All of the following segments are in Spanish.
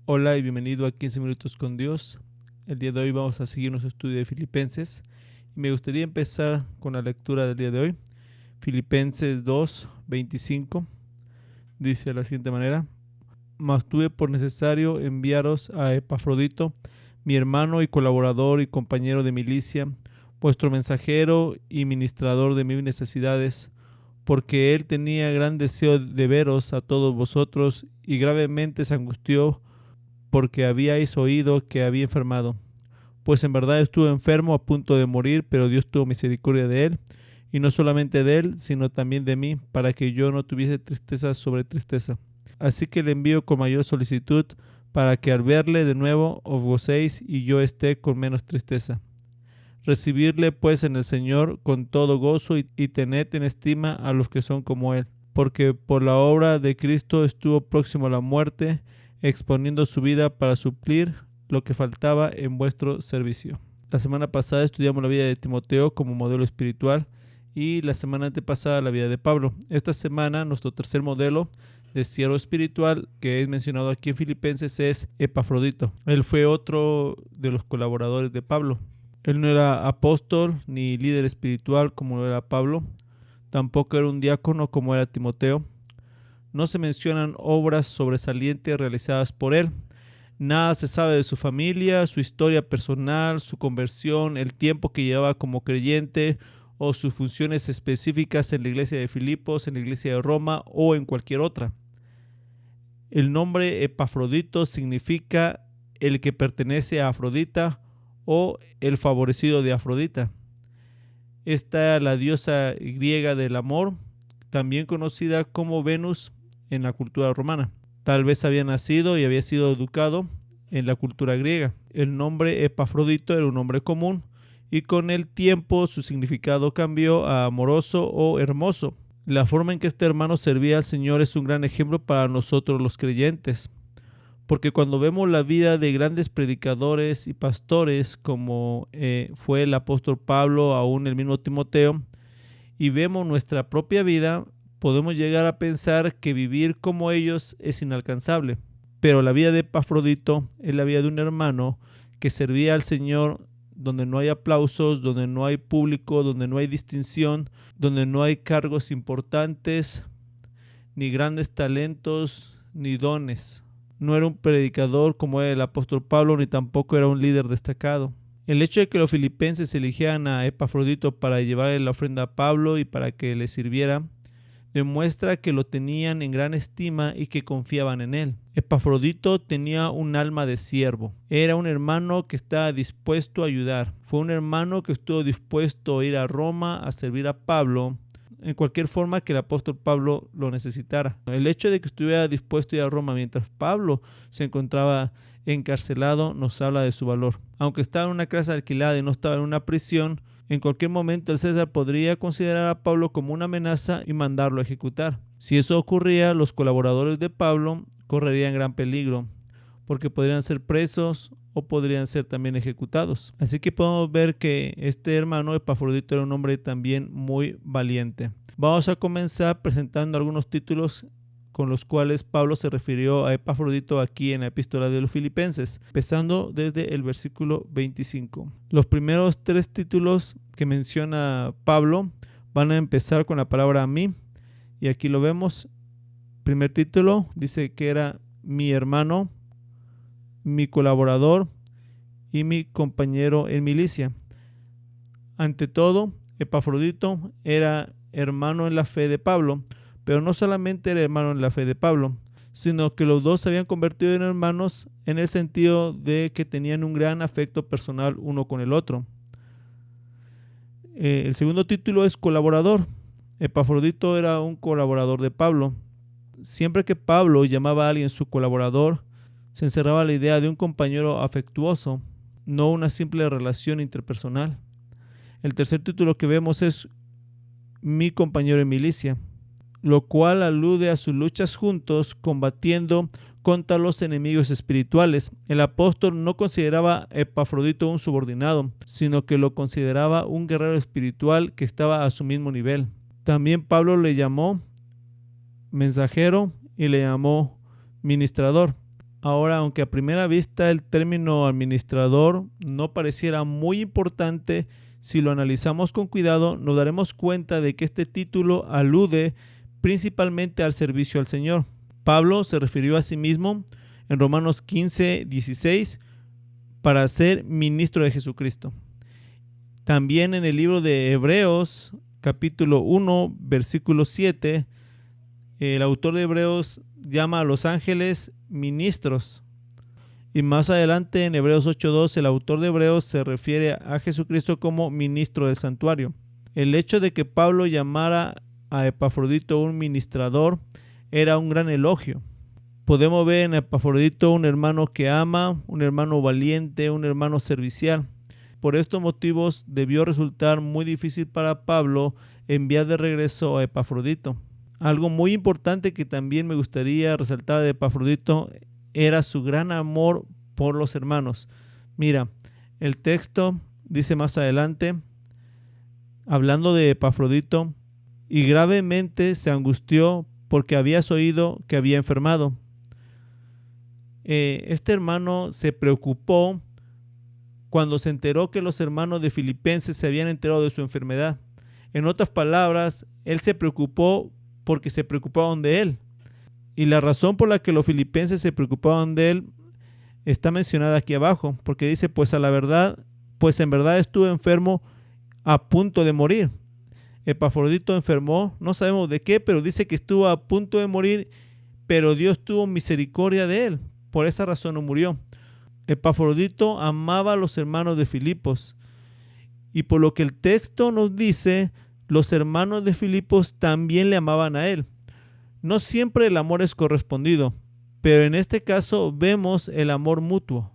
Hola y bienvenido a 15 minutos con Dios. El día de hoy vamos a seguir nuestro estudio de Filipenses y me gustaría empezar con la lectura del día de hoy. Filipenses 2:25 dice de la siguiente manera: Mas tuve por necesario enviaros a Epafrodito, mi hermano y colaborador y compañero de milicia, vuestro mensajero y ministrador de mis necesidades, porque él tenía gran deseo de veros a todos vosotros y gravemente se angustió porque habíais oído que había enfermado. Pues en verdad estuvo enfermo a punto de morir, pero Dios tuvo misericordia de él, y no solamente de él, sino también de mí, para que yo no tuviese tristeza sobre tristeza. Así que le envío con mayor solicitud, para que al verle de nuevo os gocéis y yo esté con menos tristeza. Recibirle pues en el Señor con todo gozo y tened en estima a los que son como él, porque por la obra de Cristo estuvo próximo a la muerte, exponiendo su vida para suplir lo que faltaba en vuestro servicio. La semana pasada estudiamos la vida de Timoteo como modelo espiritual y la semana antepasada la vida de Pablo. Esta semana nuestro tercer modelo de siervo espiritual que es mencionado aquí en Filipenses es Epafrodito. Él fue otro de los colaboradores de Pablo. Él no era apóstol ni líder espiritual como lo era Pablo, tampoco era un diácono como era Timoteo. No se mencionan obras sobresalientes realizadas por él. Nada se sabe de su familia, su historia personal, su conversión, el tiempo que llevaba como creyente o sus funciones específicas en la iglesia de Filipos, en la iglesia de Roma o en cualquier otra. El nombre Epafrodito significa el que pertenece a Afrodita o el favorecido de Afrodita. Esta es la diosa griega del amor, también conocida como Venus en la cultura romana. Tal vez había nacido y había sido educado en la cultura griega. El nombre Epafrodito era un nombre común y con el tiempo su significado cambió a amoroso o hermoso. La forma en que este hermano servía al Señor es un gran ejemplo para nosotros los creyentes, porque cuando vemos la vida de grandes predicadores y pastores como fue el apóstol Pablo, aún el mismo Timoteo, y vemos nuestra propia vida, podemos llegar a pensar que vivir como ellos es inalcanzable. Pero la vida de Epafrodito es la vida de un hermano que servía al Señor donde no hay aplausos, donde no hay público, donde no hay distinción, donde no hay cargos importantes, ni grandes talentos, ni dones. No era un predicador como era el apóstol Pablo, ni tampoco era un líder destacado. El hecho de que los filipenses eligieran a Epafrodito para llevarle la ofrenda a Pablo y para que le sirviera, demuestra que lo tenían en gran estima y que confiaban en él. Epafrodito tenía un alma de siervo. Era un hermano que estaba dispuesto a ayudar. Fue un hermano que estuvo dispuesto a ir a Roma a servir a Pablo en cualquier forma que el apóstol Pablo lo necesitara. El hecho de que estuviera dispuesto a ir a Roma mientras Pablo se encontraba encarcelado nos habla de su valor. Aunque estaba en una casa alquilada y no estaba en una prisión, en cualquier momento el César podría considerar a Pablo como una amenaza y mandarlo a ejecutar. Si eso ocurría, los colaboradores de Pablo correrían gran peligro, porque podrían ser presos o podrían ser también ejecutados. Así que podemos ver que este hermano Epafrodito era un hombre también muy valiente. Vamos a comenzar presentando algunos títulos con los cuales Pablo se refirió a Epafrodito aquí en la epístola de los Filipenses, empezando desde el versículo 25. Los primeros tres títulos que menciona Pablo van a empezar con la palabra a mí, y aquí lo vemos. Primer título dice que era mi hermano, mi colaborador y mi compañero en milicia. Ante todo, Epafrodito era hermano en la fe de Pablo, pero no solamente era hermano en la fe de Pablo, sino que los dos se habían convertido en hermanos en el sentido de que tenían un gran afecto personal uno con el otro. El segundo título es colaborador. Epafrodito era un colaborador de Pablo. Siempre que Pablo llamaba a alguien su colaborador, se encerraba la idea de un compañero afectuoso, no una simple relación interpersonal. El tercer título que vemos es mi compañero en milicia, lo cual alude a sus luchas juntos combatiendo contra los enemigos espirituales. El apóstol no consideraba a Epafrodito un subordinado, sino que lo consideraba un guerrero espiritual que estaba a su mismo nivel. También Pablo le llamó mensajero y le llamó ministrador. Ahora, aunque a primera vista el término administrador no pareciera muy importante, si lo analizamos con cuidado, nos daremos cuenta de que este título alude principalmente al servicio al Señor. Pablo se refirió a sí mismo en Romanos 15:16 para ser ministro de Jesucristo. También en el libro de Hebreos, capítulo 1, versículo 7, el autor de Hebreos llama a los ángeles ministros. Y más adelante en Hebreos 8:2 el autor de Hebreos se refiere a Jesucristo como ministro del santuario. El hecho de que Pablo llamara a Epafrodito un ministrador era un gran elogio. Podemos ver en Epafrodito un hermano que ama, un hermano valiente, un hermano servicial. Por estos motivos debió resultar muy difícil para Pablo enviar de regreso a Epafrodito. Algo muy importante que también me gustaría resaltar de Epafrodito era su gran amor por los hermanos. Mira, el texto dice más adelante, hablando de Epafrodito, y gravemente se angustió porque habías oído que había enfermado. Este hermano se preocupó cuando se enteró que los hermanos de Filipenses se habían enterado de su enfermedad. En otras palabras, él se preocupó porque se preocupaban de él. Y la razón por la que los filipenses se preocupaban de él está mencionada aquí abajo, porque dice, pues en verdad estuve enfermo a punto de morir. Epafrodito enfermó, no sabemos de qué, pero dice que estuvo a punto de morir, pero Dios tuvo misericordia de él. Por esa razón no murió. Epafrodito amaba a los hermanos de Filipos. Y por lo que el texto nos dice, los hermanos de Filipos también le amaban a él. No siempre el amor es correspondido, pero en este caso vemos el amor mutuo.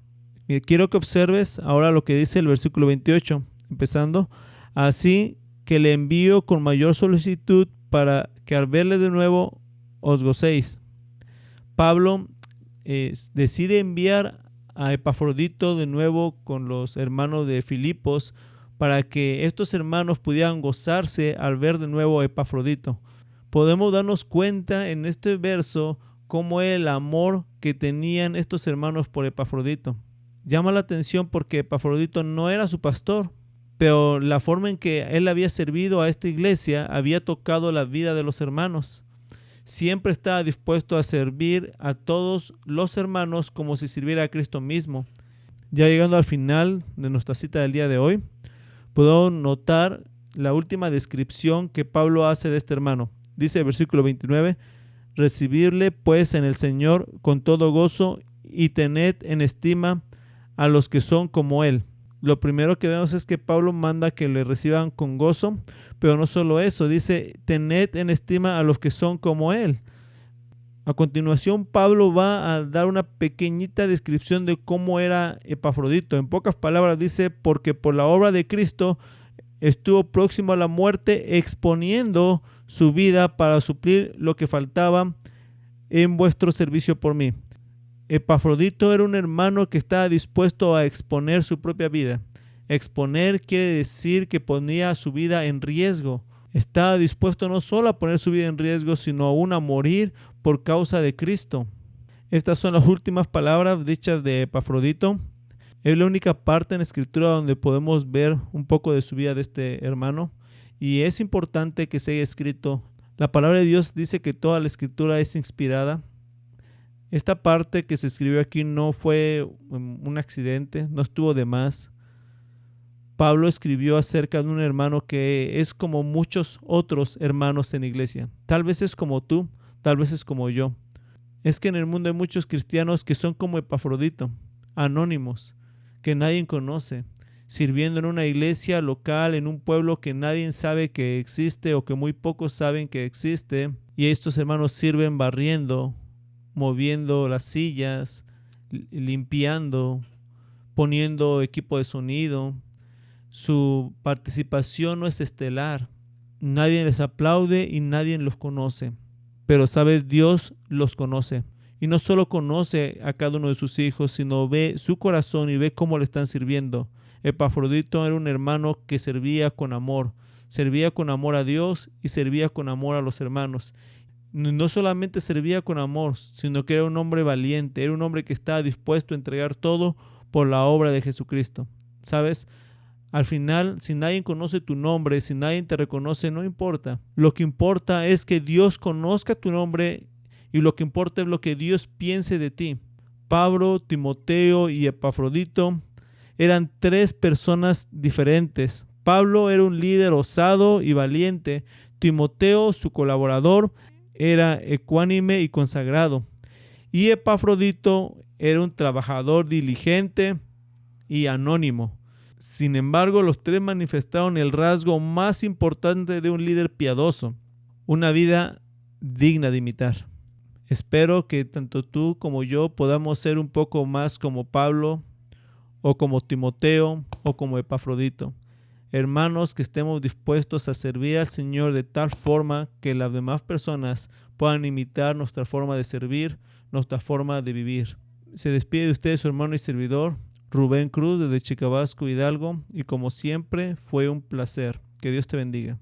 Quiero que observes ahora lo que dice el versículo 28, empezando, así que le envío con mayor solicitud para que al verle de nuevo os gocéis. Pablo decide enviar a Epafrodito de nuevo con los hermanos de Filipos para que estos hermanos pudieran gozarse al ver de nuevo a Epafrodito. Podemos darnos cuenta en este verso cómo el amor que tenían estos hermanos por Epafrodito. Llama la atención porque Epafrodito no era su pastor, pero la forma en que él había servido a esta iglesia había tocado la vida de los hermanos. Siempre estaba dispuesto a servir a todos los hermanos como si sirviera a Cristo mismo. Ya llegando al final de nuestra cita del día de hoy, podemos notar la última descripción que Pablo hace de este hermano. Dice el versículo 29, recibirle pues en el Señor con todo gozo y tened en estima a los que son como él. Lo primero que vemos es que Pablo manda que le reciban con gozo, pero no solo eso, dice tened en estima a los que son como él. A continuación Pablo va a dar una pequeñita descripción de cómo era Epafrodito. En pocas palabras dice, porque por la obra de Cristo estuvo próximo a la muerte, exponiendo su vida para suplir lo que faltaba en vuestro servicio por mí. Epafrodito era un hermano que estaba dispuesto a exponer su propia vida. Exponer quiere decir que ponía su vida en riesgo. Estaba dispuesto no solo a poner su vida en riesgo, sino aún a morir por causa de Cristo. Estas son las últimas palabras dichas de Epafrodito. Es la única parte en la escritura donde podemos ver un poco de su vida de este hermano. Y es importante que se haya escrito. La palabra de Dios dice que toda la escritura es inspirada. Esta parte que se escribió aquí no fue un accidente, no estuvo de más. Pablo escribió acerca de un hermano que es como muchos otros hermanos en la iglesia. Tal vez es como tú, tal vez es como yo. Es que en el mundo hay muchos cristianos que son como Epafrodito, anónimos, que nadie conoce, sirviendo en una iglesia local, en un pueblo que nadie sabe que existe o que muy pocos saben que existe. Y estos hermanos sirven barriendo, moviendo las sillas, limpiando, poniendo equipo de sonido. Su participación no es estelar. Nadie les aplaude y nadie los conoce. Pero sabes, Dios los conoce. Y no solo conoce a cada uno de sus hijos, sino ve su corazón y ve cómo le están sirviendo. Epafrodito era un hermano que servía con amor a Dios y servía con amor a los hermanos. No solamente servía con amor, sino que era un hombre valiente, era un hombre que estaba dispuesto a entregar todo por la obra de Jesucristo. ¿Sabes? Al final, si nadie conoce tu nombre, si nadie te reconoce, no importa. Lo que importa es que Dios conozca tu nombre y lo que importa es lo que Dios piense de ti. Pablo, Timoteo y Epafrodito eran tres personas diferentes. Pablo era un líder osado y valiente. Timoteo, su colaborador, era ecuánime y consagrado. Y Epafrodito era un trabajador diligente y anónimo. Sin embargo, los tres manifestaron el rasgo más importante de un líder piadoso: una vida digna de imitar. Espero que tanto tú como yo podamos ser un poco más como Pablo, o como Timoteo, o como Epafrodito. Hermanos, que estemos dispuestos a servir al Señor de tal forma que las demás personas puedan imitar nuestra forma de servir, nuestra forma de vivir. Se despide de ustedes su hermano y servidor, Rubén Cruz, desde Chicabasco, Hidalgo, y como siempre fue un placer. Que Dios te bendiga.